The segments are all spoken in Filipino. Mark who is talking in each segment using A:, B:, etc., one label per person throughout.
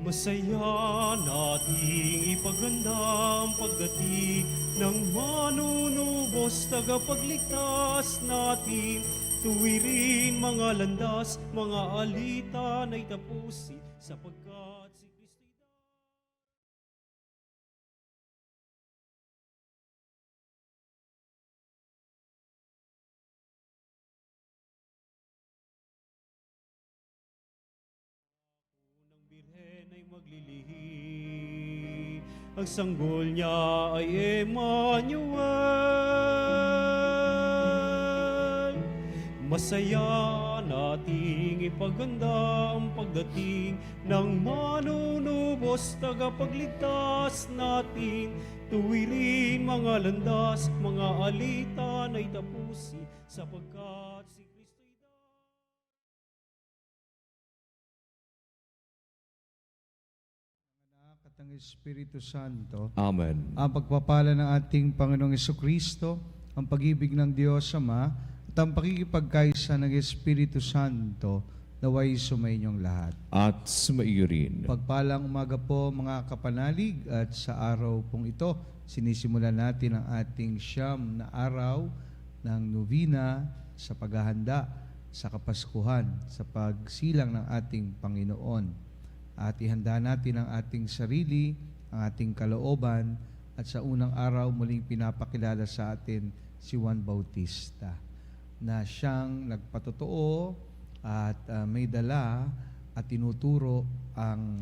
A: Masaya nating ipaganda ang pagdating ng manunubos, tagapagligtas natin. Tuwirin mga landas, mga alitan ay tapusin, sapagkat si Kristo'y unang birhen ay maglilihi. Ang sanggol niya ay Emmanuel. Masaya nating ipaganda ang pagdating ng manunubos, tagapagligtas natin. Tuwirin mga landas, mga alitan ay tapusin, sapagkat si Kristo'y
B: Anak at ang Espiritu Santo,
C: Amen.
B: ang pagpapala ng ating Panginoong Kristo, ang pag-ibig ng Diyos Ama, at ang pakikipagkaisa ng Espiritu Santo, naway sumainyong lahat.
C: At sumaiyo rin.
B: Pagpalang umaga po mga kapanalig, at sa araw pong ito, sinisimulan natin ang ating siyam na araw ng novena sa paghahanda sa Kapaskuhan, sa pagsilang ng ating Panginoon. At ihanda natin ang ating sarili, ang ating kalooban, at sa unang araw muling pinapakilala sa atin si Juan Bautista, na siyang nagpatotoo at may dala at tinuturo ang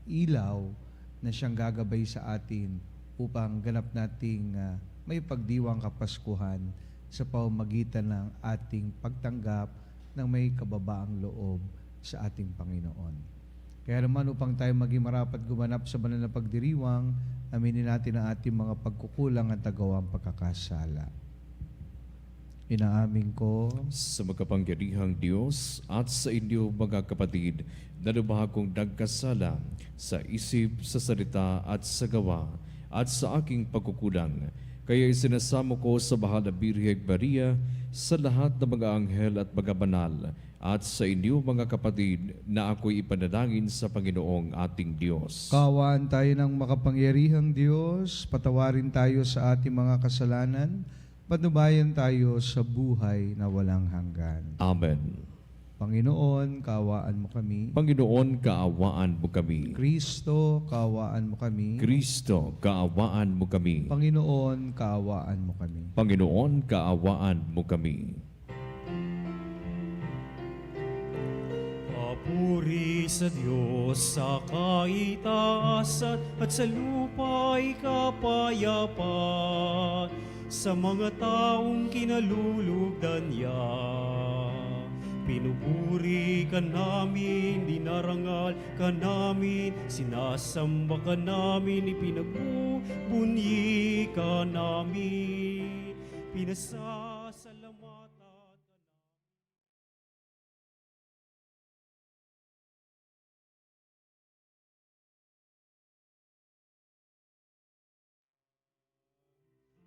B: ilaw na siyang gagabay sa atin upang ganap nating may pagdiwang Kapaskuhan sa pamamagitan ng ating pagtanggap ng may kababaang loob sa ating Panginoon. Kaya naman upang tayo maging marapat gumanap sa banal na pagdiriwang, aminin natin ang ating mga pagkukulang at tagawang pagkakasala. Inaamin ko
C: Sa makapangyarihang Diyos at sa inyo mga kapatid, na lubha kong nagkasala sa isip, sa salita at sa gawa at sa aking pagkukulang. Kaya isinasamo ko sa Mahal na Birheng Maria, sa lahat ng mga anghel at mga banal, at sa inyo mga kapatid, na ako'y ipanalangin sa Panginoong ating Diyos.
B: Kaawaan tayo ng makapangyarihang Diyos, patawarin tayo sa ating mga kasalanan, patnubayan tayo sa buhay na walang hanggan.
C: Amen.
B: Panginoon, kaawaan mo kami.
C: Panginoon, kaawaan mo kami.
B: Kristo, kaawaan mo kami.
C: Kristo, kaawaan mo kami.
B: Panginoon, kaawaan mo kami.
C: Panginoon, kaawaan mo kami.
A: Papuri sa Diyos sa kaitaasan at sa lupa'y kapayapaan sa mga taong kinalulugdan niya. Pinupuri ka namin, dinarangal ka namin, sinasamba ka namin, ipinagbubunyi ka namin, pinasasalamatan ka namin.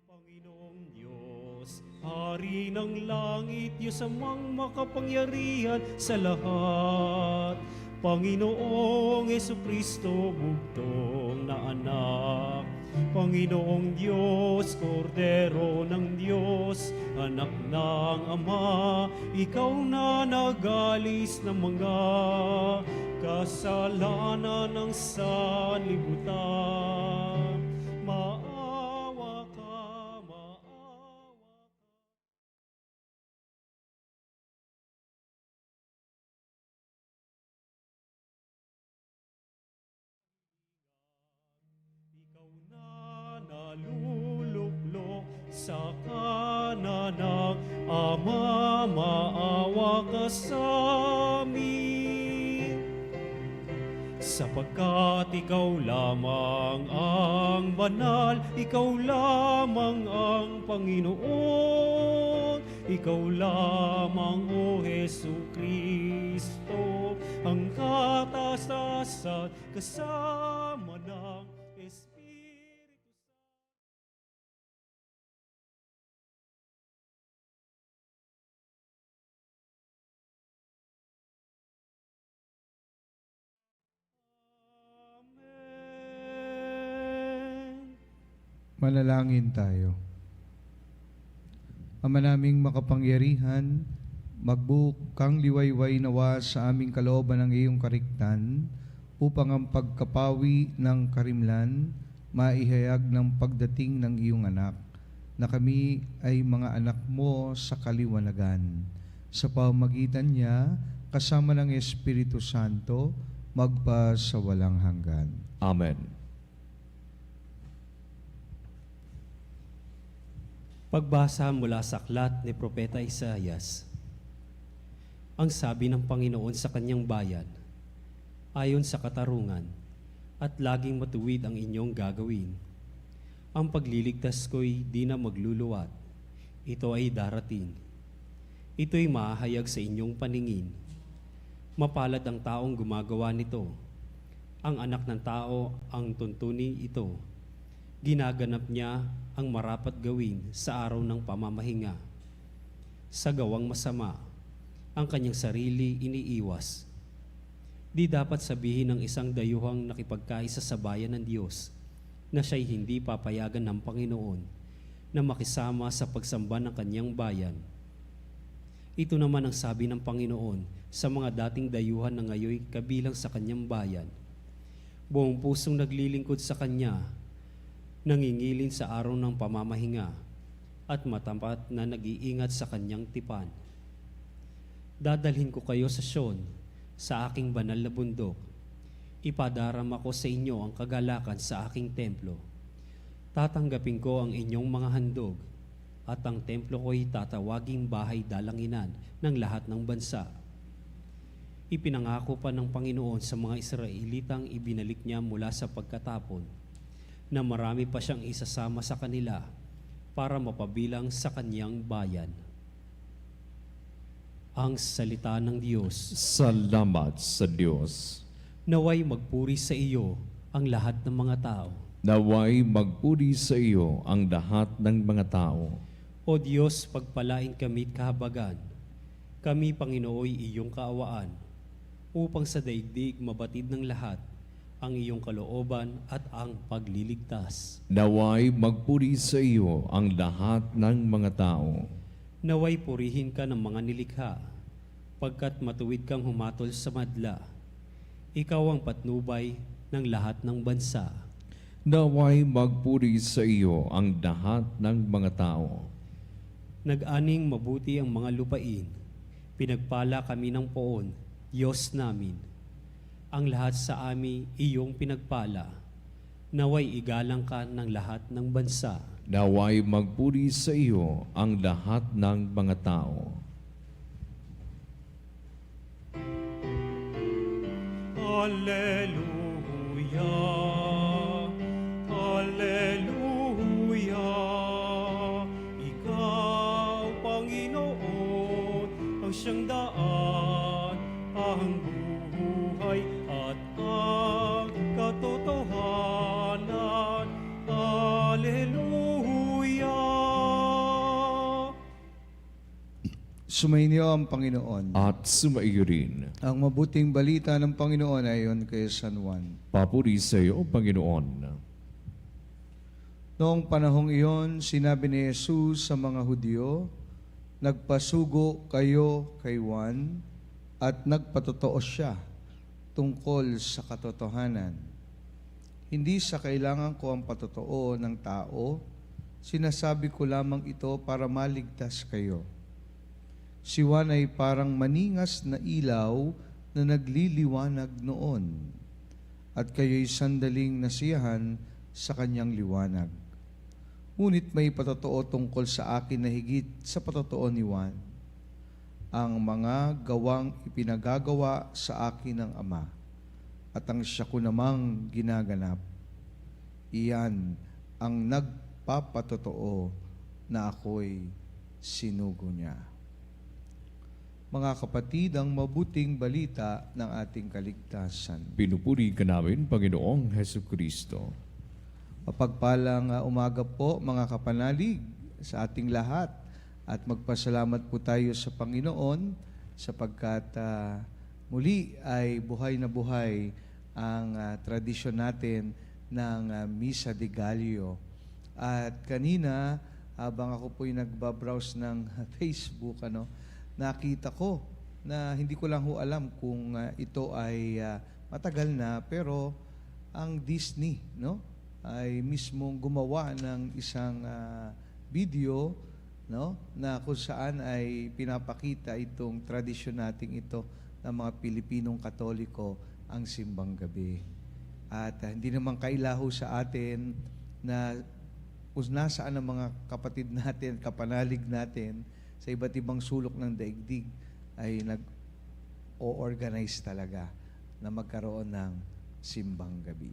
A: Panginoong Diyos, Hari ng langit, Diyos amang makapangyarihan sa lahat. Panginoong Jesucristo, bugtong na anak. Panginoong Diyos, Kordero ng Diyos, anak ng Ama, ikaw na nagalis ng mga kasalanan ng sanlibutan. Maawa ka, maawa ka. Ikaw na naluluklok sa kanan ng Ama, maawa ka sa amin. Sapagkat ikaw lamang ang banal, ikaw lamang ang Panginoon, ikaw lamang, O Jesucristo, ang katastasan kasama ng Espiritu Santo.
B: Manalangin tayo. Ama naming makapangyarihan, magbuok kang liwayway nawa sa aming kalooban ng iyong kariktan upang ang pagkapawi ng karimlan maihayag ng pagdating ng iyong anak, na kami ay mga anak mo sa kaliwanagan. Sa pamamagitan niya, kasama ng Espiritu Santo, magpa sa walang hanggan.
C: Amen.
A: Pagbasa mula sa aklat ni Propeta Isaias. Ang sabi ng Panginoon sa kanyang bayan, ayon sa katarungan, at laging matuwid ang inyong gagawin. Ang pagliligtas ko'y di na magluluwat. Ito ay darating. Ito'y mahahayag sa inyong paningin. Mapalad ang taong gumagawa nito. Ang anak ng tao ang tuntuni ito. Ginaganap niya ang marapat gawin sa araw ng pamamahinga. Sa gawang masama, ang kanyang sarili iniiwas. Di dapat sabihin ng isang dayuhang nakipagkaisa sa bayan ng Diyos na siya'y hindi papayagan ng Panginoon na makisama sa pagsamba ng kanyang bayan. Ito naman ang sabi ng Panginoon sa mga dating dayuhan na ngayoy kabilang sa kanyang bayan. Buong pusong naglilingkod sa kanya, nangingilin sa araw ng pamamahinga, at matapat na nag-iingat sa kanyang tipan. Dadalhin ko kayo sa Sion, sa aking banal na bundok. Ipadarama ko sa inyo ang kagalakan sa aking templo. Tatanggapin ko ang inyong mga handog, at ang templo ko'y tatawaging bahay dalanginan ng lahat ng bansa. Ipinangako pa ng Panginoon sa mga Israelitang ibinalik niya mula sa pagkatapon, na marami pa siyang isasama sa kanila para mapabilang sa kanyang bayan. Ang salita ng Diyos.
C: Salamat sa Diyos.
A: Naway magpuri sa iyo ang lahat ng mga tao.
C: Naway magpuri sa iyo ang lahat ng mga tao.
A: O Diyos, pagpalain kami't kahabagan. Kami, Panginooy, iyong kaawaan, upang sa daigdig mabatid ng lahat ang iyong kalooban at ang pagliligtas.
C: Naway magpuri sa iyo ang lahat ng mga tao.
A: Naway purihin ka ng mga nilikha, pagkat matuwid kang humatol sa madla. Ikaw ang patnubay ng lahat ng bansa.
C: Naway magpuri sa iyo ang lahat ng mga tao.
A: Nag-aning mabuti ang mga lupain. Pinagpala kami ng poon, Diyos namin. Ang lahat sa amin iyong pinagpala. Naway igalang ka ng lahat ng bansa.
C: Naway magpuri sa iyo ang lahat ng mga tao.
A: Alleluia, Alleluia. Ikaw, Panginoon, ang siyang daan, ang buhay at ang katotohanan. Alleluia.
B: Sumainyo ang Panginoon.
C: At sumaiyo rin.
B: Ang mabuting balita ng Panginoon ayon kay San Juan.
C: Papuri sa iyo, Panginoon.
B: Noong panahong iyon, sinabi ni Jesus sa mga Hudyo, nagpasugo kayo kay Juan at nagpatotoo siya tungkol sa katotohanan. Hindi sa kailangan ko ang patotoo ng tao, sinasabi ko lamang ito para maligtas kayo. Si Juan ay parang maningas na ilaw na nagliliwanag noon, at kayo'y sandaling nasiyahan sa kanyang liwanag. Ngunit may patotoo tungkol sa akin na higit sa patotoo ni Juan. Ang mga gawang ipinagagawa sa akin ng Ama, at ang siya ko namang ginaganap. Iyan ang nagpapatotoo na ako'y sinugo niya. Mga kapatid, ang mabuting balita ng ating kaligtasan.
C: Pinupuri ka namin, Panginoong Hesus Kristo.
B: Mapagpalang umaga po mga kapanalig sa ating lahat, at magpasalamat po tayo sa Panginoon sapagkat muli ay buhay na buhay ang tradisyon natin ng Misa de Gallo. At kanina, habang ako po'y nagbabrowse ng Facebook, nakita ko na hindi ko lang ho alam kung ito ay matagal na, pero ang Disney, ay mismong gumawa ng isang video, na kung saan ay pinapakita itong tradisyon nating ito ng mga Pilipinong Katoliko, ang simbang gabi. At hindi naman kailaho sa atin na kung nasaan ang mga kapatid natin, kapanalig natin sa iba't ibang sulok ng daigdig ay nag-o-organize talaga na magkaroon ng simbang gabi.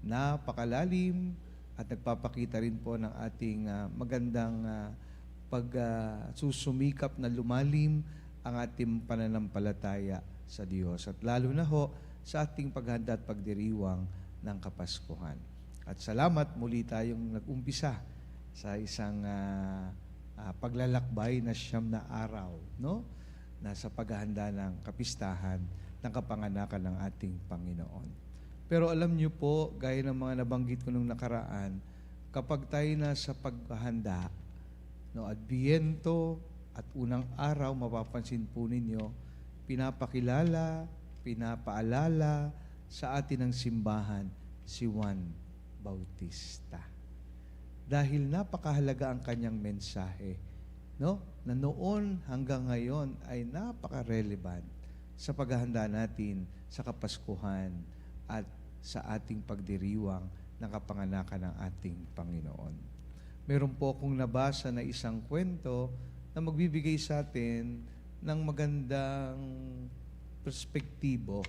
B: Napakalalim at nagpapakita rin po ng ating magandang pagsusumikap na lumalim ang ating pananampalataya sa Diyos. At lalo na ho sa ating paghanda at pagdiriwang ng Kapaskuhan. At salamat, muli tayong nag-umpisa sa isang paglalakbay na 9 na araw, na sa paghahanda ng kapistahan ng kapanganakan ng ating Panginoon. Pero alam niyo po, gaya ng mga nabanggit ko nung nakaraan, kapag tayo na sa paghahanda, Adbiento at unang araw, mapapansin po ninyo, pinapakilala, pinapaalala sa atin ng simbahan si Juan Bautista. Dahil napakahalaga ang kanyang mensahe, na noon hanggang ngayon ay napaka-relevant sa paghahanda natin sa Kapaskuhan at sa ating pagdiriwang ng kapanganakan ng ating Panginoon. Meron po akong nabasa na isang kwento na magbibigay sa atin ng magandang perspektibo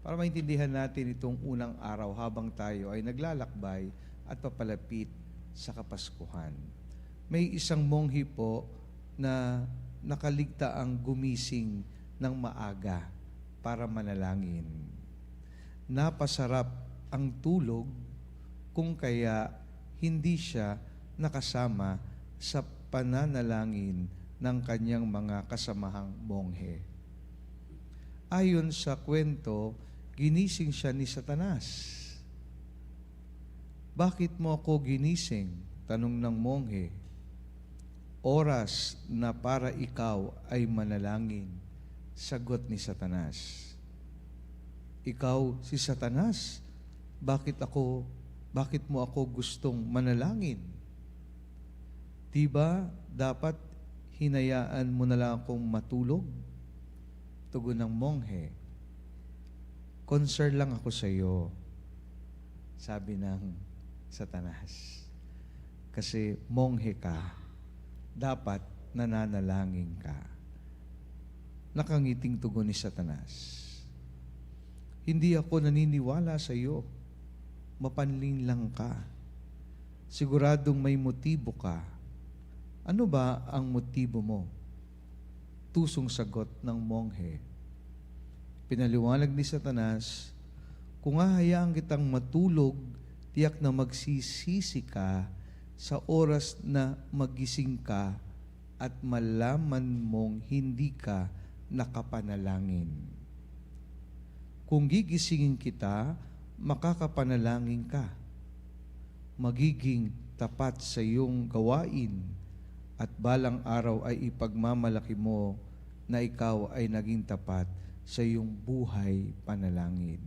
B: para maintindihan natin itong unang araw habang tayo ay naglalakbay at papalapit sa Kapaskuhan. May isang monghi po na nakaligtaang gumising ng maaga para manalangin. Napasarap ang tulog kung kaya hindi siya nakasama sa pananalangin ng kanyang mga kasamahang monghe. Ayon sa kwento, ginising siya ni Satanas. Bakit mo ako ginising? Tanong ng monghe. Oras na para ikaw ay manalangin. Sagot ni Satanas. Ikaw si Satanas, bakit mo ako gustong manalangin? Diba dapat hinayaan mo na lang akong matulog? Tugon ng monghe. Concern lang ako sa iyo, sabi ng Satanas. Kasi monghe ka, dapat nananalangin ka. Nakangiting tugon ni Satanas. Hindi ako naniniwala sa iyo. Mapanling lang ka. Siguradong may motibo ka. Ano ba ang motibo mo? Tusong sagot ng monghe. Pinaliwanag ni Satanas, kung hahayaan kitang matulog, tiyak na magsisisi ka sa oras na magising ka at malaman mong hindi ka nakapanalangin. Kung gigisingin kita, makakapanalangin ka. Magiging tapat sa iyong gawain at balang araw ay ipagmamalaki mo na ikaw ay naging tapat sa iyong buhay panalangin.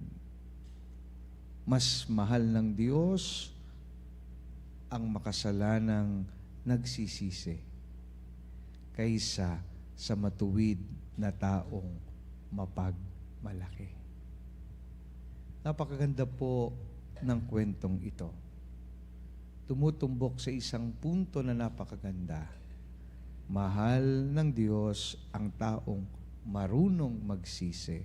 B: Mas mahal ng Diyos ang makasalanang nagsisisi kaysa sa matuwid na taong mapagmalaki. Napakaganda po ng kwentong ito. Tumutumbok sa isang punto na napakaganda. Mahal ng Diyos ang taong marunong magsisi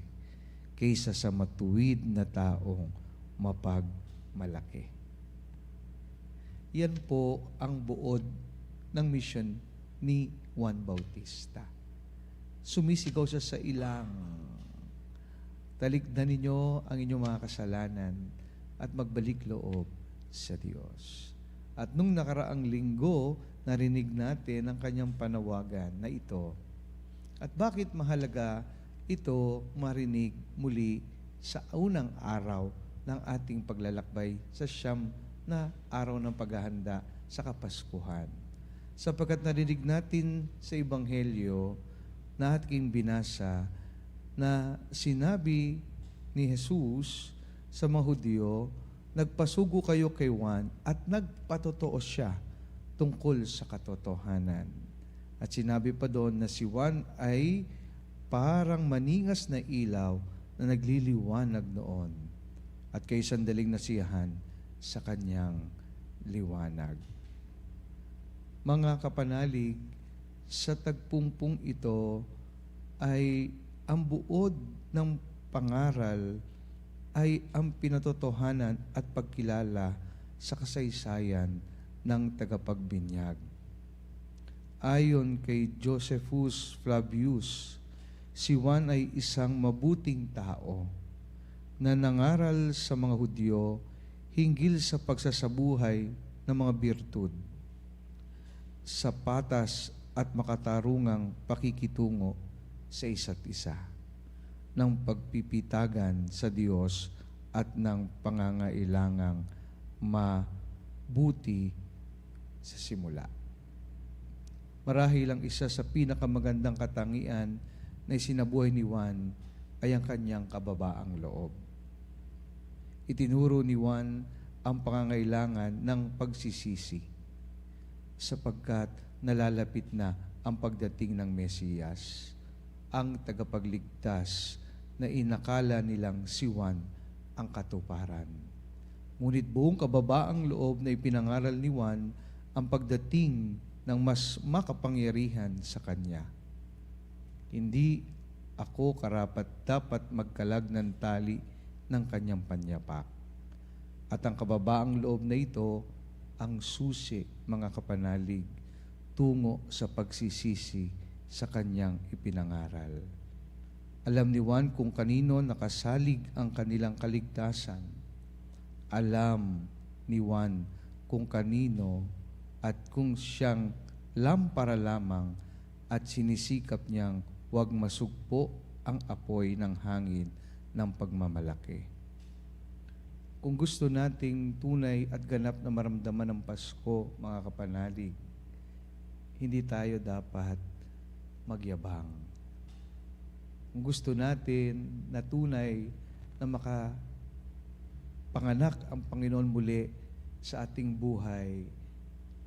B: kaysa sa matuwid na taong mapagmalaki. Yan po ang buod ng mission ni Juan Bautista. Sumisigaw siya sa ilang, talikdan ninyo ang inyong mga kasalanan at magbalik loob sa Diyos. At nung nakaraang linggo, narinig natin ang kanyang panawagan na ito. At bakit mahalaga ito marinig muli sa unang araw ng ating paglalakbay sa 9 na araw ng paghahanda sa Kapaskuhan. Sapagkat narinig natin sa Ebanghelyo na ating binasa na sinabi ni Jesus sa mga Hudyo, nagpasugo kayo kay Juan at nagpatotoo siya tungkol sa katotohanan. At sinabi pa doon na si Juan ay parang maningas na ilaw na nagliliwanag noon at kay sandaling nasiyahan sa kanyang liwanag. Mga kapanalig, sa tagpumpong ito ay ang buod ng pangaral ay ang pinatotohanan at pagkilala sa kasaysayan ng tagapagbinyag. Ayon kay Josephus Flavius, si Juan ay isang mabuting tao na nangaral sa mga Hudyo hinggil sa pagsasabuhay ng mga birtud, sa patas at makatarungang pakikitungo sa isa't isa, ng pagpipitagan sa Diyos at ng pangangailangang mabuti sa simula. Marahil ang isa sa pinakamagandang katangian na isinabuhay ni Juan ay ang kanyang kababaang loob. Itinuro ni Juan ang pangangailangan ng pagsisisi sapagkat nalalapit na ang pagdating ng Mesiyas, ang tagapagligtas na inakala nilang si Juan ang katuparan. Ngunit buong kababaang loob na ipinangaral ni Juan ang pagdating ng mas makapangyarihan sa kanya. Hindi ako karapat dapat magkalag ng tali ng kanyang panyapak. At ang kababaang loob na ito ang susi, mga kapanalig, tungo sa pagsisisi sa kanyang ipinangaral. Alam ni Juan kung kanino nakasalig ang kanilang kaligtasan. Alam ni Juan kung kanino at kung siyang lampara lamang at sinisikap niyang huwag masugpo ang apoy ng hangin ng pagmamalaki. Kung gusto nating tunay at ganap na maramdaman ng Pasko, mga kapanalig, hindi tayo dapat magyabang. Kung gusto natin na tunay na makapanganak ang Panginoon muli sa ating buhay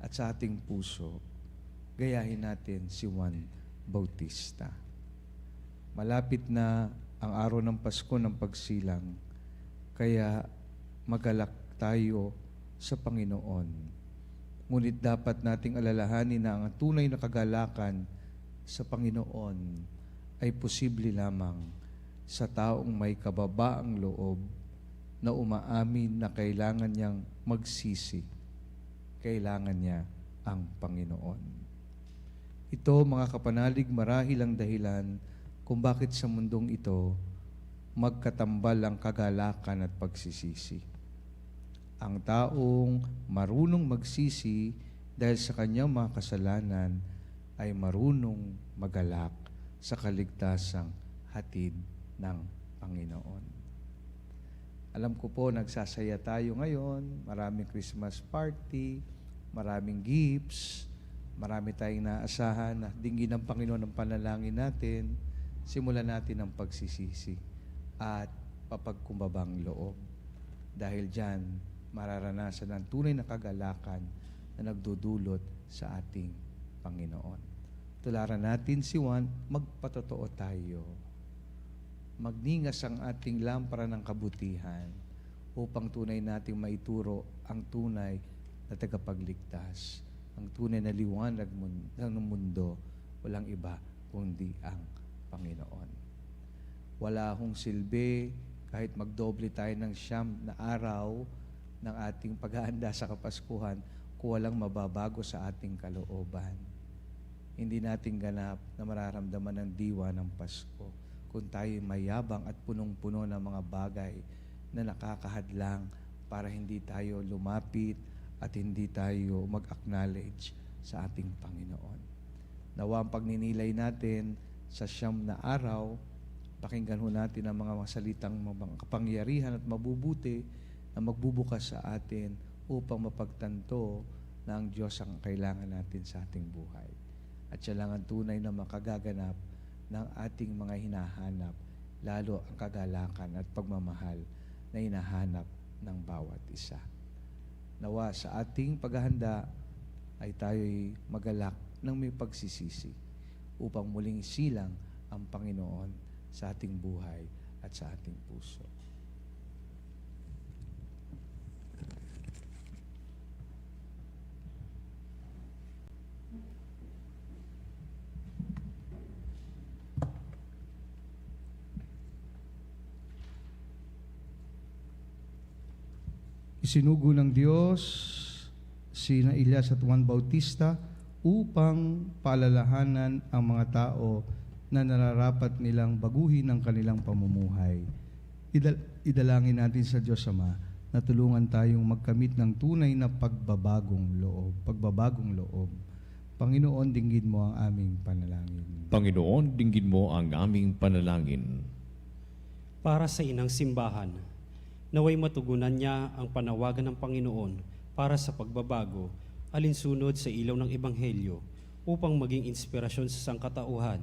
B: at sa ating puso, gayahin natin si Juan Bautista. Malapit na ang araw ng Pasko ng pagsilang, kaya magalak tayo sa Panginoon. Ngunit dapat nating alalahanin na ang tunay na kagalakan sa Panginoon ay posible lamang sa taong may kababaang loob na umaamin na kailangan niyang magsisi. Kailangan niya ang Panginoon. Ito, mga kapanalig, marahil ang dahilan kung bakit sa mundong ito magkatambal ang kagalakan at pagsisisi. Ang taong marunong magsisi dahil sa kanyang mga kasalanan ay marunong magalak sa kaligtasang hatid ng Panginoon. Alam ko po, nagsasaya tayo ngayon, maraming Christmas party, maraming gifts, marami tayong naasahan na dinggin ng Panginoon ang panalangin natin. Simulan natin ang pagsisisi at papagkumbabang loob. Dahil dyan, mararanasan ang tunay na kagalakan na nagdudulot sa ating Panginoon. Tularan natin si Juan, magpatotoo tayo. Magningas ang ating lampara ng kabutihan upang tunay nating maituro ang tunay na tagapagligtas, ang tunay na liwanag ng mundo, walang iba kundi ang Panginoon. Wala hong silbi kahit magdoble tayo ng 9 na araw ng ating paghahanda sa Kapaskuhan kung walang mababago sa ating kalooban. Hindi natin ganap na mararamdaman ng diwa ng Pasko kung tayo mayabang at punong-puno ng mga bagay na nakakahadlang para hindi tayo lumapit at hindi tayo mag-acknowledge sa ating Panginoon. Nawa ang pagninilay natin sa 9 na araw, pakinggan ho natin ang mga salitang kapangyarihan at mabubuti na magbubukas sa atin upang mapagtanto na ang Diyos ang kailangan natin sa ating buhay. At siya lang ang tunay na makagaganap ng ating mga hinahanap, lalo ang kagalakan at pagmamahal na hinahanap ng bawat isa. Nawa sa ating paghahanda ay tayo'y magalak ng may pagsisisi upang muling isilang ang Panginoon sa ating buhay at sa ating puso. Isinugo ng Diyos sina Elias at Juan Bautista upang paalalahanan ang mga tao na nararapat nilang baguhin ang kanilang pamumuhay. Idalangin natin sa Diyos Ama na tulungan tayong magkamit ng tunay na pagbabagong loob. Panginoon, dinggin mo ang aming panalangin.
C: Panginoon, dinggin mo ang aming panalangin.
A: Para sa inang simbahan, naway matugunan niya ang panawagan ng Panginoon para sa pagbabago, alinsunod sa ilaw ng Ebanghelyo, upang maging inspirasyon sa sangkatauhan.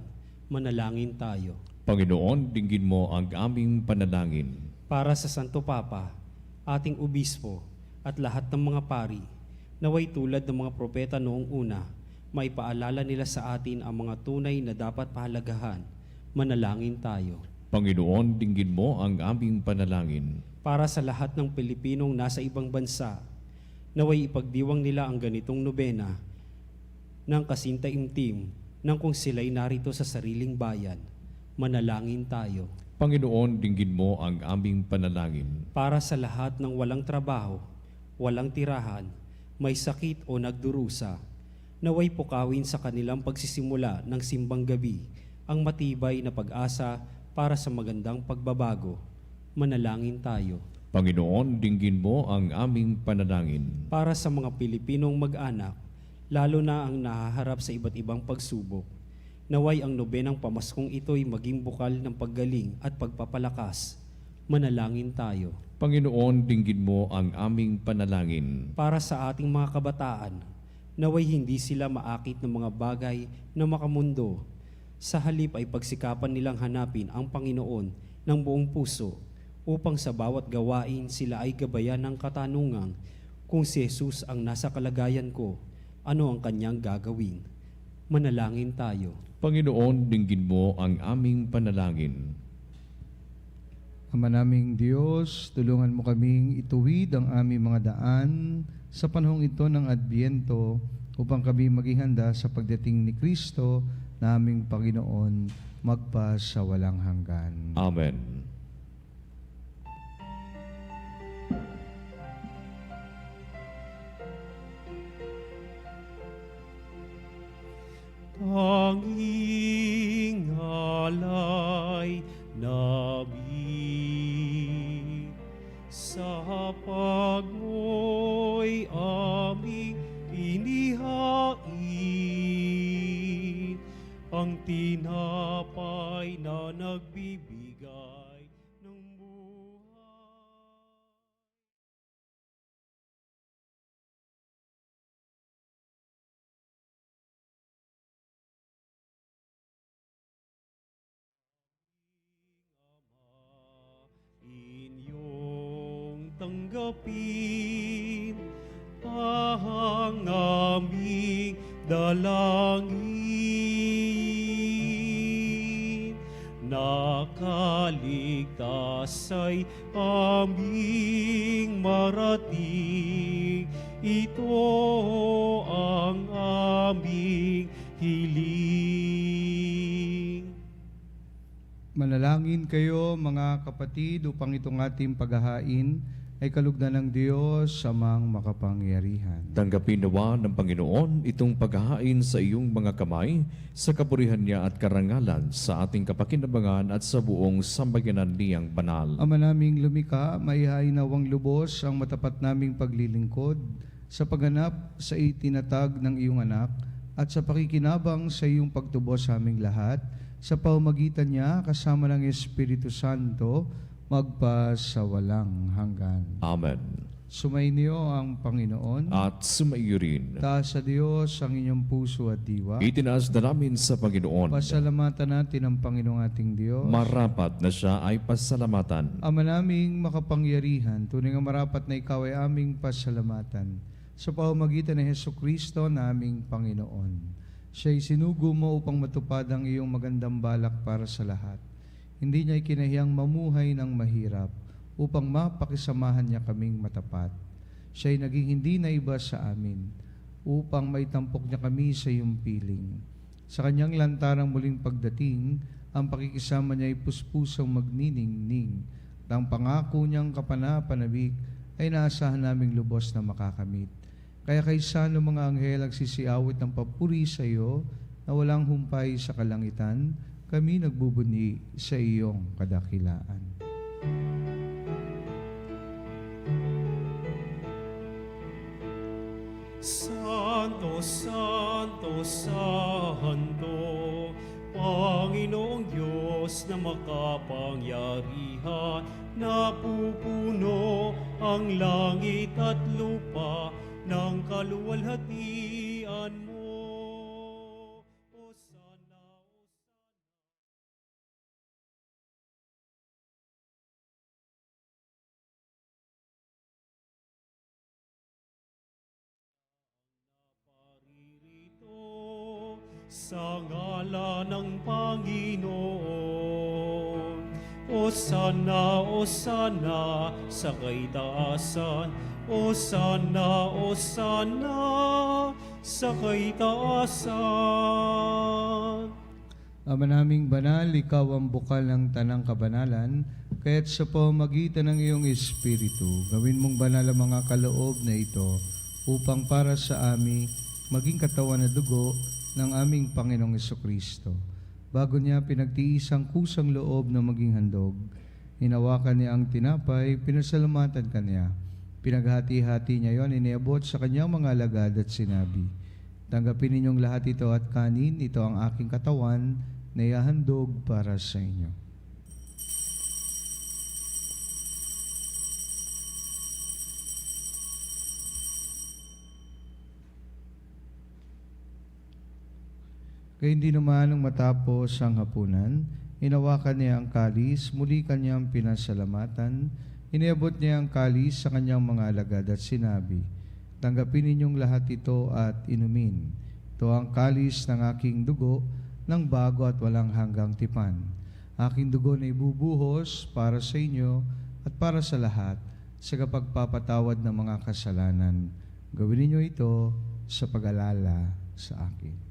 A: Manalangin tayo.
C: Panginoon, dinggin mo ang aming panalangin.
A: Para sa Santo Papa, ating obispo, at lahat ng mga pari, naway tulad ng mga propeta noong una, maipaalala nila sa atin ang mga tunay na dapat pahalagahan. Manalangin tayo.
C: Panginoon, dinggin mo ang aming panalangin.
A: Para sa lahat ng Pilipinong nasa ibang bansa, naway ipagdiwang nila ang ganitong nobena ng kasintaimtim nang kung sila'y narito sa sariling bayan. Manalangin tayo.
C: Panginoon, dinggin mo ang aming panalangin.
A: Para sa lahat ng walang trabaho, walang tirahan, may sakit o nagdurusa, naway pukawin sa kanilang pagsisimula ng simbang gabi ang matibay na pag-asa para sa magandang pagbabago. Manalangin tayo.
C: Panginoon, dinggin mo ang aming panalangin.
A: Para sa mga Pilipinong mag-anak, lalo na ang nahaharap sa iba't ibang pagsubok, naway ang nobenang pamaskong ito'y maging bukal ng paggaling at pagpapalakas. Manalangin tayo.
C: Panginoon, dinggin mo ang aming panalangin.
A: Para sa ating mga kabataan, naway hindi sila maakit ng mga bagay na makamundo. Sa halip ay pagsikapan nilang hanapin ang Panginoon ng buong puso, upang sa bawat gawain sila ay gabayan ng katanungang, kung si Jesus ang nasa kalagayan ko, ano ang kanyang gagawin? Manalangin tayo.
C: Panginoon, dinggin mo ang aming panalangin.
B: Ama naming Diyos, tulungan mo kaming ituwid ang aming mga daan sa panahong ito ng Adbyento upang kami maging handa sa pagdating ni Kristo na aming Panginoon magpa sa walang hanggan.
C: Amen.
A: Tanging alay namin sa pagmoy aming inihain, ang tinapay na nagbibigay ng buhay. Inyong tanggapin ang aming dalangin. Nakaligtas ay aming marating, ito ang aming hiling.
B: Manalangin kayo mga kapatid upang itong ating paghahain ay kalugdan ng Diyos Amang makapangyarihan.
C: Tanggapin nawa ng Panginoon itong paghahain sa iyong mga kamay sa kapurihan niya at karangalan sa ating kapakinabangan at sa buong sambayanan niyang banal.
B: Ama naming lumika, maihain nawang lubos ang matapat naming paglilingkod sa pagganap sa itinatag ng iyong anak at sa pakikinabang sa iyong pagtubos sa aming lahat, sa pamamagitan niya kasama ng Espiritu Santo, magpa sa walang hanggan.
C: Amen.
B: Sumainyo ang Panginoon.
C: at sumaiyo rin.
B: Taas sa Diyos ang inyong puso at diwa.
C: Itinaas na namin sa Panginoon.
B: Pasalamatan natin ang Panginoong ating Diyos.
C: Marapat na siya ay pasalamatan.
B: Ama naming makapangyarihan, tunay nga marapat na ikaw ay aming pasalamatan sa pamamagitan ni Hesukristo na aming Panginoon. Siya'y sinugo mo upang matupad ang iyong magandang balak para sa lahat. Hindi niya ikinahiyang mamuhay ng mahirap upang mapakisamahan niya kaming matapat. Siya'y naging hindi na iba sa amin upang maitampok niya kami sa iyong piling. Sa kanyang lantarang muling pagdating, ang pakikisama niya ay puspusang magniningning. At ang pangako niyang kapanapanabik ay naasahan naming lubos na makakamit. Kaya kaysa ng mga anghel ang sisiawit ng papuri sa iyo na walang humpay sa kalangitan, kami nagbubuni sa iyong kadakilaan.
A: Santo, Santo, Santo, Panginoong Diyos na makapangyarihan, napupuno ang langit at lupa ng kaluwalhatian mo. Hosana, paririto sa ngala ng Panginoon. Hosana, Hosana sa kaitaasan. Hosana, Hosana sa kaitaasan.
B: Ama naming banal, ikaw ang bukal ng tanang kabanalan, kaya't sa pamamagitan ng iyong Espiritu, gawin mong banal ang mga kaloob na ito, upang para sa amin maging katawan na dugo ng aming Panginoong Hesukristo. Bago niya pinagtiis ang kusang loob na maging handog, hinawakan niya ang tinapay, pinasalamatan kanya. Pinaghati-hati niya yon, iniabot sa kanyang mga alagad at sinabi, "Tanggapin ninyong lahat ito at kanin, ito ang aking katawan na ihahandog para sa inyo." Kaya hindi naman nung matapos ang hapunan, hinawakan niya ang kalis, muli kanyang pinasalamatan, iniabot niya ang kalis sa kanyang mga alagad at sinabi, "Tanggapin ninyong lahat ito at inumin. Ito ang kalis ng aking dugo ng bago at walang hanggang tipan. Aking dugo na ibubuhos para sa inyo at para sa lahat sa kapagpapatawad ng mga kasalanan. Gawin ninyo ito sa pag-alala sa akin."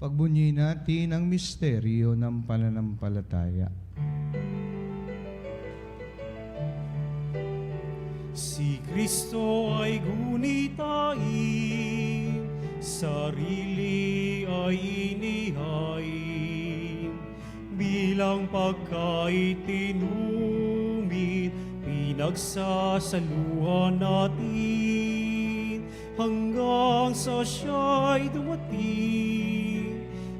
B: Pagbunyi natin ang misteryo ng pananampalataya.
A: Si Kristo ay gunitain, sarili ay inihain, bilang pagkain tinumit, pinagsasaluhan natin, hanggang sa siya'y dumating,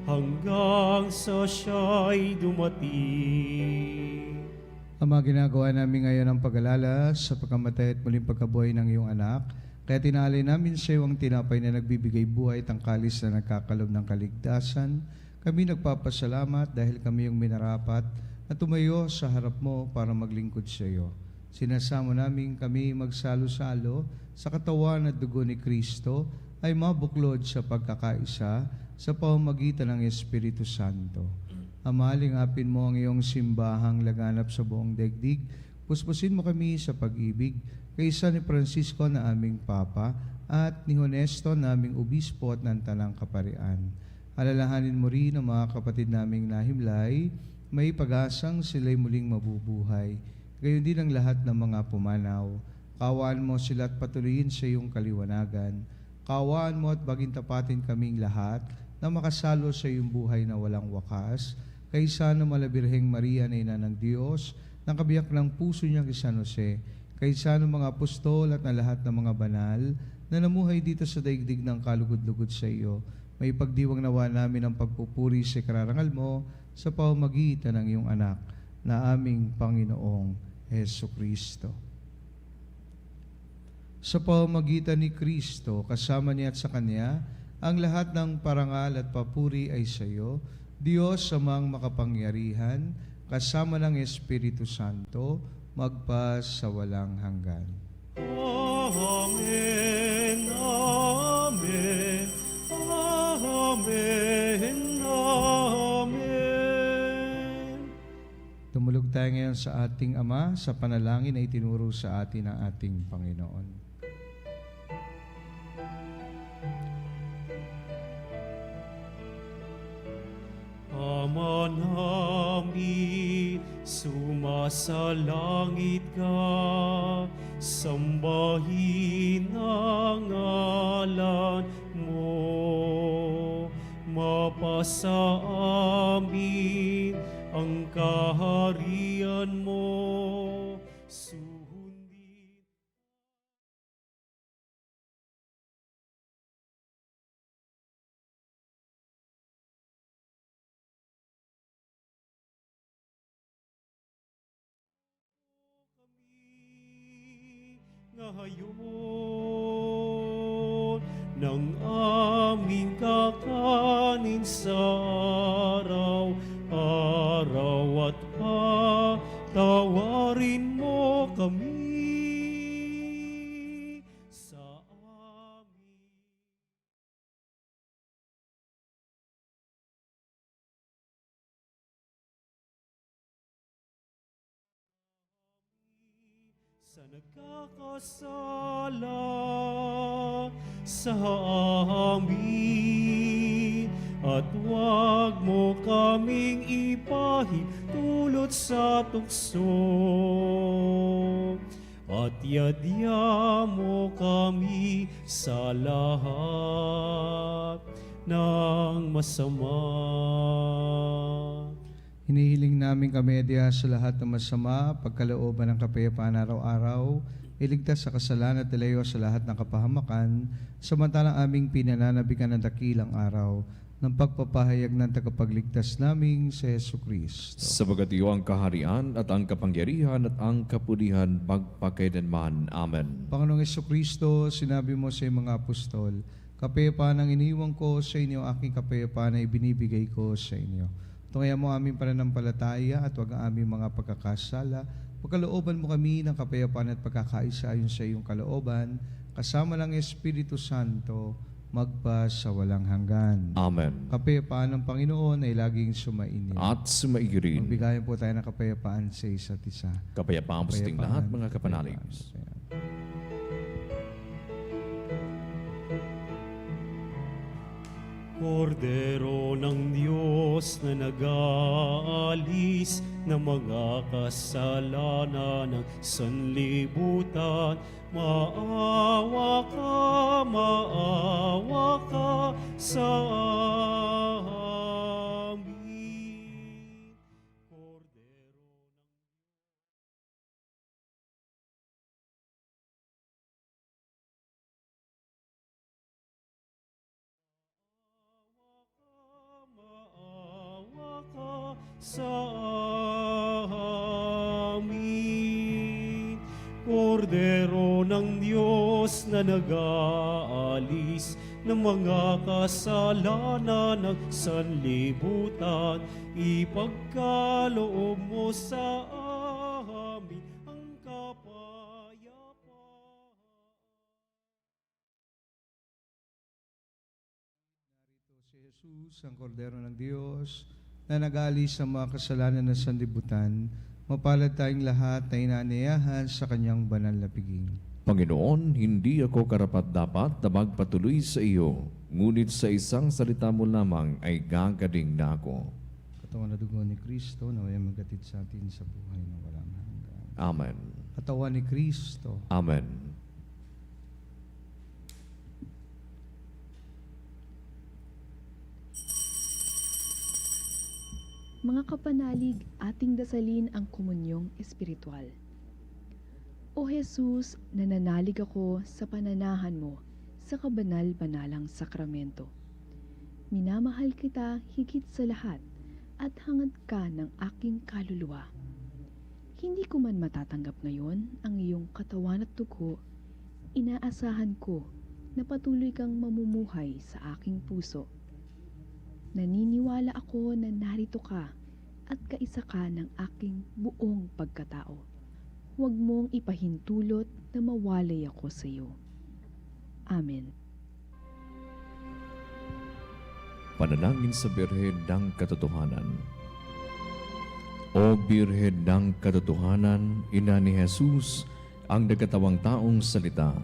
A: hanggang sa siya'y dumating.
B: Ama, ginagawa namin ngayon ang pag-alala sa pagkamatay at muling pagkabuhay ng iyong anak. Kaya tinalay namin sa iyo ang tinapay na nagbibigay buhay at ang kalis na nagkakalob ng kaligtasan. Kami nagpapasalamat dahil kami yung minarapat na tumayo sa harap mo para maglingkod sa iyo. Sinasamo namin kami magsalo-salo sa katawan at dugo ni Kristo ay mabuklod sa pagkakaisa sa pamamagitan ng Espiritu Santo. Ama, lingapin mo ang iyong simbahang laganap sa buong daigdig. Puspusin mo kami sa pag-ibig, kaysa ni Francisco na aming Papa at ni Honesto na aming Obispo at ng Tanang Kaparian. Alalahanin mo rin ang mga kapatid naming nahimlay, may pag-asang sila'y muling mabubuhay. Gayon din ang lahat ng mga pumanaw. Kawaan mo sila at patuloyin sa iyong kaliwanagan. Kawaan mo at baging tapatin kaming lahat na makasalo sa iyong buhay na walang wakas, kaysa na Malabirheng Maria na Ina ng Diyos, ng kabiyak ng puso niya kay San Jose, kaysa ng mga apostol at ng lahat ng mga banal na namuhay dito sa daigdig ng kalugod-lugod sa iyo, may pagdiwang nawa namin ang pagpupuri sa kararangal mo sa pamamagitan ng iyong anak na aming Panginoong Heso Kristo. Sa pamamagitan ni Kristo, kasama niya at sa Kanya, ang lahat ng parangal at papuri ay sa iyo, Diyos amang makapangyarihan, kasama ng Espiritu Santo, magpa sa walang hanggan.
A: Amen, amen, amen, amen.
B: Tumulog tayo ngayon sa ating Ama sa panalangin na itinuro sa atin ng ating Panginoon.
A: Ama namin, sumasalangit ka, sambahin ang ngalan mo. Mapasa amin ang kaharian mo, sundin. Ngayon ng aming kakanin sa araw-araw at patawarin mo kami sa amin. Sa nagkakasala sa amin, at huwag mo kaming ipahintulot sa tukso, at yadya mo kami sa lahat ng masama.
B: Hinihiling namin kami diya sa lahat ng masama, pagkalooban ng kapayapaan araw-araw, iligtas sa kasalanan at ilayo sa lahat ng kapahamakan, samantalang aming pinananabikan ng dakilang araw ng pagpapahayag ng tagapagligtas naming si Heso Kristo.
C: Sabagat iyo ang kaharian at ang kapangyarihan at ang kapulihan magpakailanman. Amen.
B: Panginoong Heso Kristo, sinabi mo sa iyong mga apostol, kapayapaan ang iniwan ko sa inyo, aking kapayapaan ay binibigay ko sa inyo. Tungayan mo aming pananampalataya at huwag ang aming mga pagkakasala. Pagkalooban mo kami ng kapayapaan at pagkakaisa ayon sa iyong kalooban, kasama ng Espiritu Santo, magpa sa walang hanggan.
C: Amen.
B: Kapayapaan ng Panginoon ay laging sumainyo.
C: At sumaiyo rin.
B: Magbigayan po tayo ng kapayapaan sa isa't isa.
C: Kapayapaan po sa ating lahat, mga kapanalig.
B: Kapayapaan.
A: Kordero ng Diyos na nag-aalis ng mga kasalanan ng sanlibutan, maawa ka sa amin. Kordero ng maawa ka sa amin. Kordero ng Diyos na nag-aalis ng mga kasalanan ng sanlibutan, ipagkaloob mo sa amin ang kapayapaan.
B: Si Jesus, ang kordero ng Diyos, na nag-aalis sa mga kasalanan ng sanlibutan, mapalad tayong lahat na inaanyayahan sa kanyang banal na piging.
C: Panginoon, hindi ako karapat-dapat na magpatuloy sa iyo, ngunit sa isang salita mo lamang ay gagaling na ako.
B: Katawan na dugo ni Kristo na may magkatid sa atin sa buhay na walang hanggan.
C: Amen.
B: Katawan ni Kristo.
C: Amen.
D: Mga kapanalig, ating dasalin ang komunyong espiritual. O Jesus, nananalig ako sa pananahan mo sa kabanal-banalang sakramento. Minamahal kita higit sa lahat at hangad ka ng aking kaluluwa. Hindi ko man matatanggap ngayon ang iyong katawan at dugo, inaasahan ko na patuloy kang mamumuhay sa aking puso. Naniniwala ako na narito ka at kaisa ka ng aking buong pagkatao. Huwag mong ipahintulot na mawalay ako sa iyo. Amen.
C: Panalangin sa Birhen ng Katotohanan. O Birhen ng Katotohanan, Ina ni Jesus, ang nagkatawang taong salita,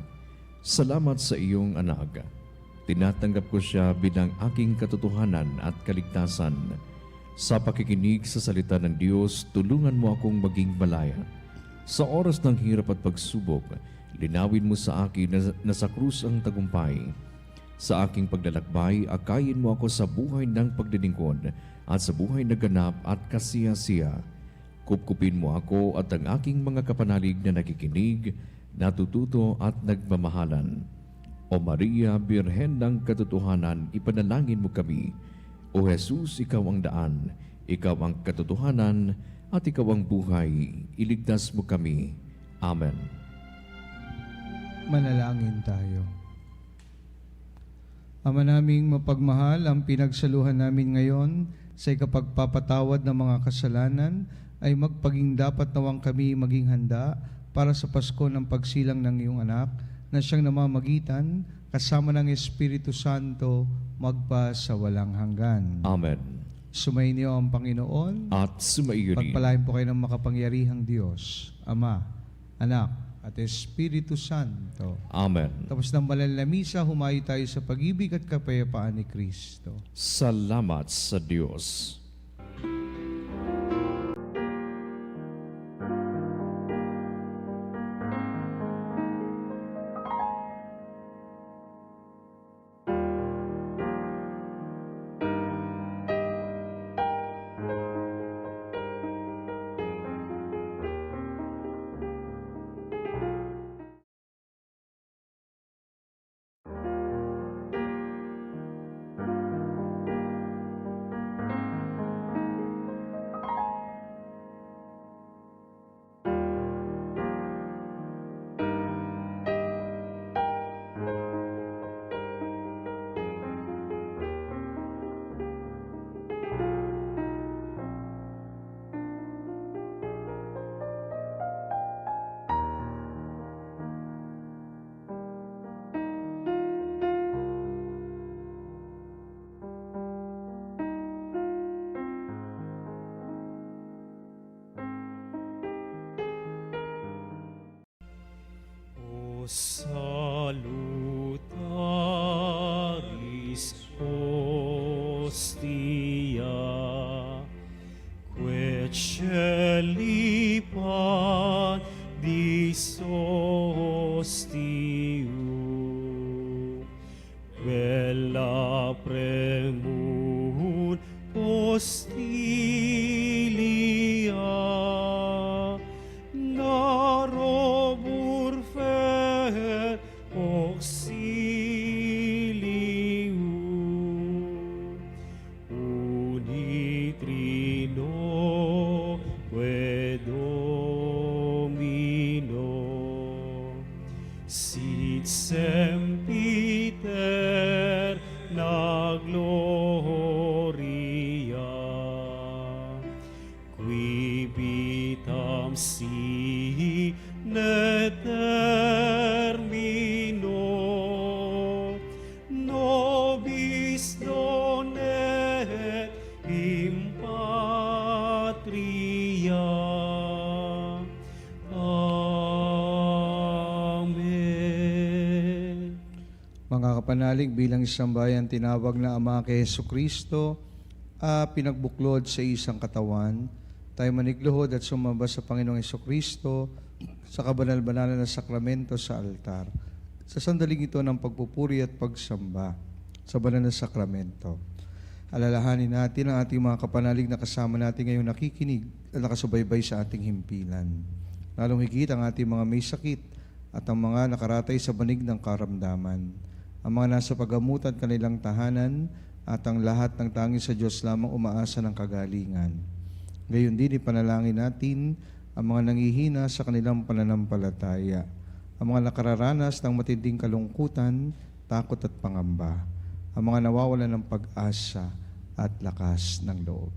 C: salamat sa iyong anak. Tinatanggap ko siya bilang aking katotohanan at kaligtasan. Sa pakikinig sa salita ng Diyos, tulungan mo akong maging malaya. Sa oras ng hirap at pagsubok, linawin mo sa akin na sa krus ang tagumpay. Sa aking paglalakbay, akayin mo ako sa buhay ng paglilingkod at sa buhay na ganap at kasiya-siya. Kupkupin mo ako at ang aking mga kapanalig na nakikinig, natututo at nagmamahalan. O Maria, Birhen ng Katotohanan, ipanalangin mo kami. O Jesus, ikaw ang daan, ikaw ang katotohanan, at ikaw ang buhay. Iligtas mo kami. Amen.
B: Manalangin tayo. Ama naming mapagmahal, ang pinagsaluhan namin ngayon sa ikapagpapatawad ng mga kasalanan ay magpaging dapat nawang kami maging handa para sa Pasko ng pagsilang ng iyong anak na siyang namamagitan kasama ng Espiritu Santo magpa sa walang hanggan.
C: Amen.
B: Sumainyo ang Panginoon
C: At sumaiyo rin.
B: pagpalain po kayo ng makapangyarihang Diyos, Ama, Anak, at Espiritu Santo.
C: Amen.
B: Tapos ng banal na misa, humayo tayo sa pag-ibig at kapayapaan ni Kristo.
C: Salamat sa Diyos.
A: Salutaris hostia, quae celi padis hostium, quella premur hostilia, narobur fer auxilium, unitrino que Domino, sit sempiter na gloria, qui vitam sine termino, nobis donet in patria. Amen.
B: Mga kapanalig, bilang isang bayan tinawag na Ama kay Jesucristo, pinagbuklod sa isang katawan, tayo manigluhod at sumamba sa Panginoong Jesucristo sa kabanal-banalan na sakramento sa altar. Sa sandaling ito ng pagpupuri at pagsamba sa banal na sakramento, alalahanin natin ang ating mga kapanalig na kasama natin ngayong nakikinig at nakasubaybay sa ating himpilan. lalong higit ang ating mga may sakit at ang mga nakaratay sa banig ng karamdaman, ang mga nasa pagamutan kanilang tahanan at ang lahat ng tanging sa Diyos lamang umaasa ng kagalingan. Gayon din ipanalangin natin ang mga nanghihina sa kanilang pananampalataya, ang mga nakararanas ng matinding kalungkutan, takot at pangamba, ang mga nawawalan ng pag-asa at lakas ng loob.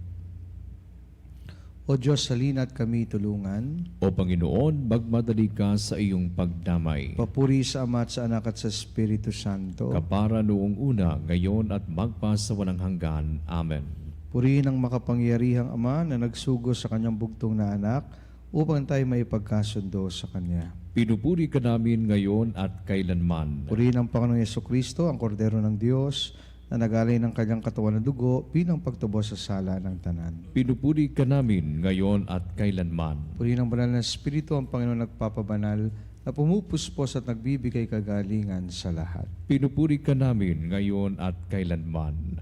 B: O Diyos, salina at kami tulungan.
C: O Panginoon, magmadali ka sa iyong pagdamay.
B: Papuri sa Ama at sa Anak at sa Espiritu Santo.
C: Kapara noong una, ngayon at magpa sa walang hanggan. Amen.
B: Purihin ang makapangyarihang Ama na nagsugo sa kanyang bugtong na anak upang tayo maipagkasundo sa Kanya.
C: Pinupuri ka namin ngayon at kailanman.
B: Purihin ang Panginoong Yesukristo, ang Kordero ng Diyos, na nagalay ng kanyang katawan na dugo bilang pagtubos sa sala ng tanan.
C: Pinupuri ka namin ngayon at kailanman.
B: Purihin ang banal na Espiritu, ang Panginoon nagpapabanal, na pumupuspos at nagbibigay kagalingan sa lahat.
C: Pinupuri ka namin ngayon at kailanman.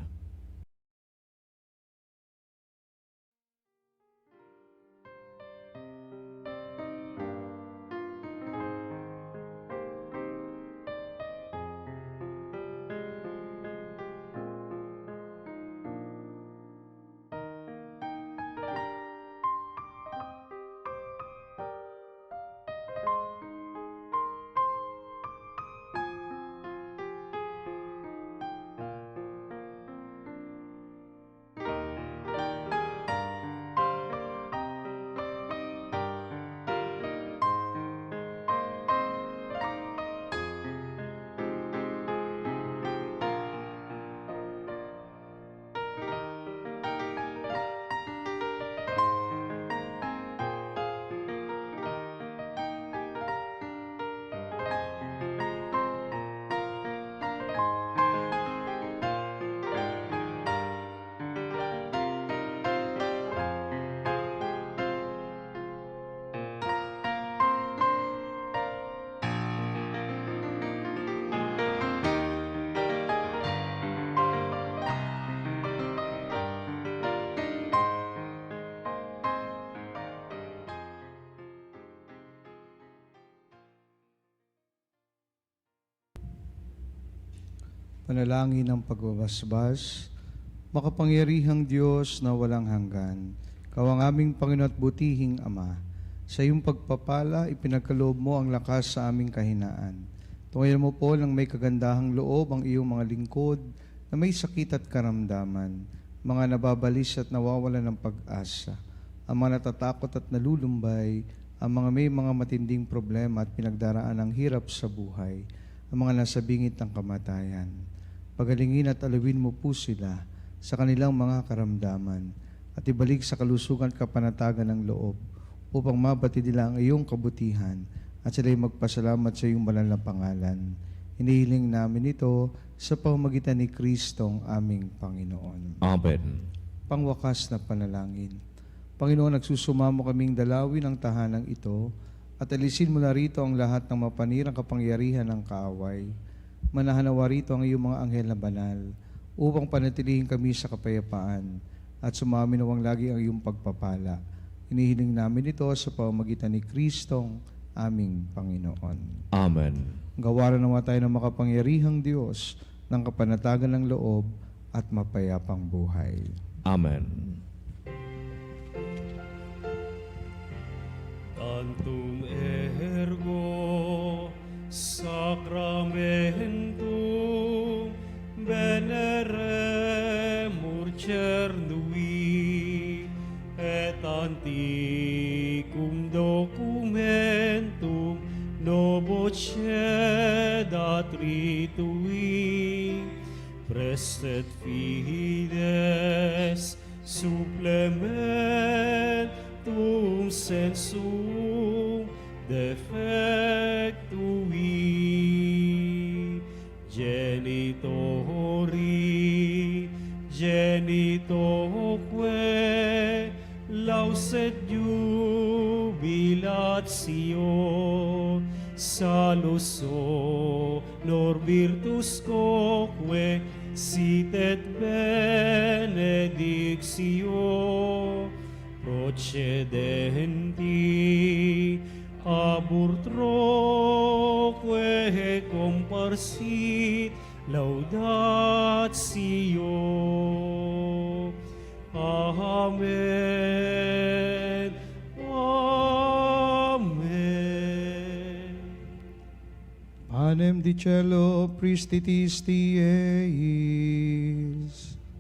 B: Panalangin ng pagbabasbas. Makapangyarihang Diyos na walang hanggan, Ikaw ang aming Panginoon at butihing Ama. Sa iyong pagpapala, ipinagkaloob mo ang lakas sa aming kahinaan. Tungayan mo po ng may kagandahang loob ang iyong mga lingkod na may sakit at karamdaman, mga nababalis at nawawalan ng pag-asa, ang mga natatakot at nalulumbay, ang mga may mga matinding problema at pinagdaraan ng hirap sa buhay, ang mga nasa bingit ng kamatayan. Pagalingin at alawin mo po sila sa kanilang mga karamdaman at ibalik sa kalusugan at kapanatagan ng loob upang mabati nila ang iyong kabutihan at sila'y magpasalamat sa iyong banal na pangalan. Hinihiling namin ito sa pamamagitan ni Kristong aming Panginoon.
C: Amen.
B: Pangwakas na panalangin. Panginoon, nagsusumamo kaming dalawin ang tahanang ito at alisin mo na rito ang lahat ng mapanirang kapangyarihan ng kaaway. Manahanawa rito ang iyong mga anghel na banal upang panatilihin kami sa kapayapaan at sumaminawang lagi ang iyong pagpapala. Hinihiling namin ito sa pamamagitan ni Kristong aming Panginoon.
C: Amen.
B: Gawaran nawa tayo ng makapangyarihang Diyos ng kapanatagan ng loob at mapayapang buhay.
C: Amen.
A: Tantum ergo sacramentum veneremur cernui et antiquum documentum novo cedat ritui prestet fides supplementum sensum defectui genitoque lauset jubilatio salus honor virtus quoque sit et benedictio procedenti aburtroque comparsit laudatio. Amen. Amen.
B: Panem di cielo, pristitis eis.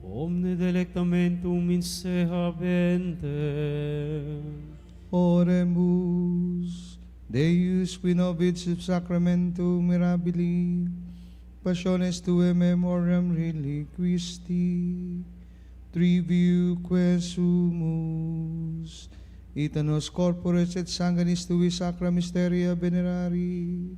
A: Omne delectamentum in se habentem.
B: Oremus, Deus qui nobis sub sacramentum mirabili, passiones Tuae memoriam reliquisti, triviuque sumus, ita nos corporis et sanguinis Tui sacra mysteria venerari,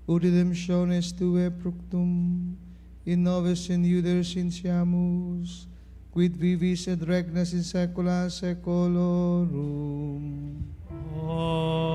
B: ut redemptiones Tuae fructum, in nobis in iuder sinciamus, quid vivis et regnas in saecula saeculorum.
A: Amen.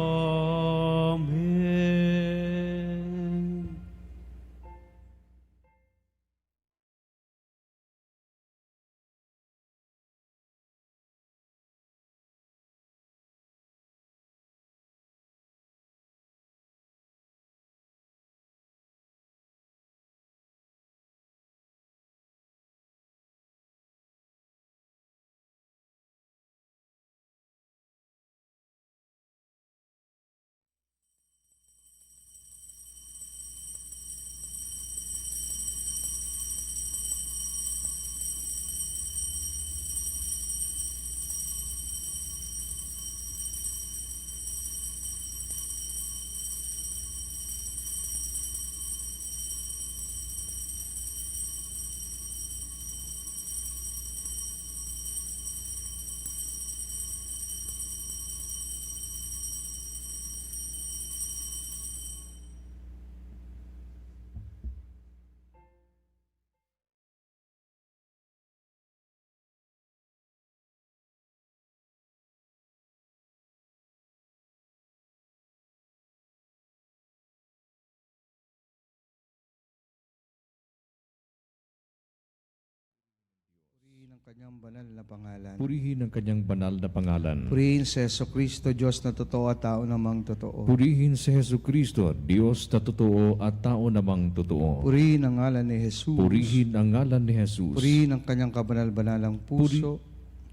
B: Purihin ang kanyang banal na pangalan.
C: Purihin ang kanyang banal na pangalan.
B: Purihin si Yeso Kristo, Diyos na totoo at tao namang totoo.
C: Purihin si Hesus Kristo, Diyos na totoo at tao namang totoo.
B: Purihin ang ngalan ni Jesus.
C: Purihin ang ngalan ni Jesus.
B: Purihin ang kanyang kabanal-banalang puso.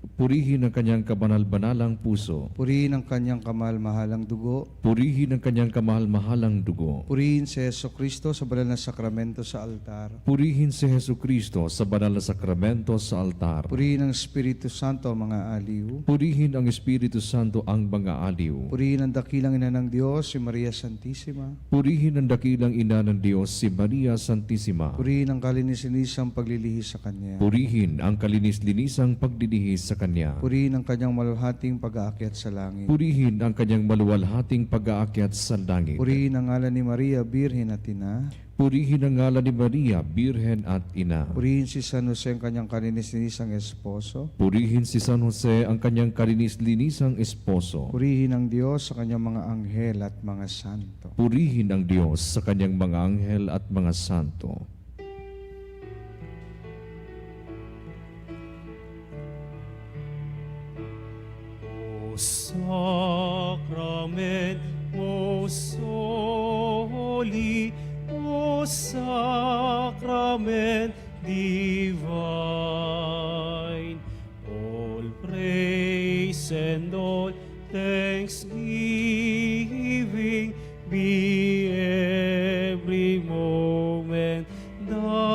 C: Purihin ang kanyang kabanal-banalang puso.
B: Purihin ang kanyang kamahal-mahalang dugo.
C: Purihin ang kanyang kamahal-mahalang dugo.
B: Purihin si Yeso Kristo sa banal na sakramento sa altar.
C: Purihin si Hesus Kristo sa banal na sakramento sa altar.
B: Purihin ang Espiritu Santo ang mga aliw.
C: Purihin ang Espiritu Santo ang mga aliw.
B: Purihin ang dakilang ina ng Diyos, si Maria Santissima.
C: Purihin ang dakilang ina ng Diyos, si Maria Santissima.
B: Purihin ang kalinis-linisang paglilihis sa Kanya.
C: Purihin ang kalinis-linisang pagdidihis sa Kanya.
B: Purihin ang kanyang maluhating pag-aakyat sa langit.
C: Purihin ang kanyang maluwalhating pag-aakyat sa langit.
B: Purihin ang ngalan ni Maria, Birhen at Ina.
C: Purihin ang ngalan ni Maria, Birhen at Ina.
B: Purihin si San Jose ang kanyang kalinis-linisang esposo.
C: Purihin si San Jose ang kanyang kalinis-linisang esposo.
B: Purihin ang Diyos sa kanyang mga anghel at mga santo.
C: Purihin ang Diyos sa kanyang mga anghel at mga santo.
A: O sacrament most holy, O sacrament divine, all praise and all thanksgiving be every moment thine.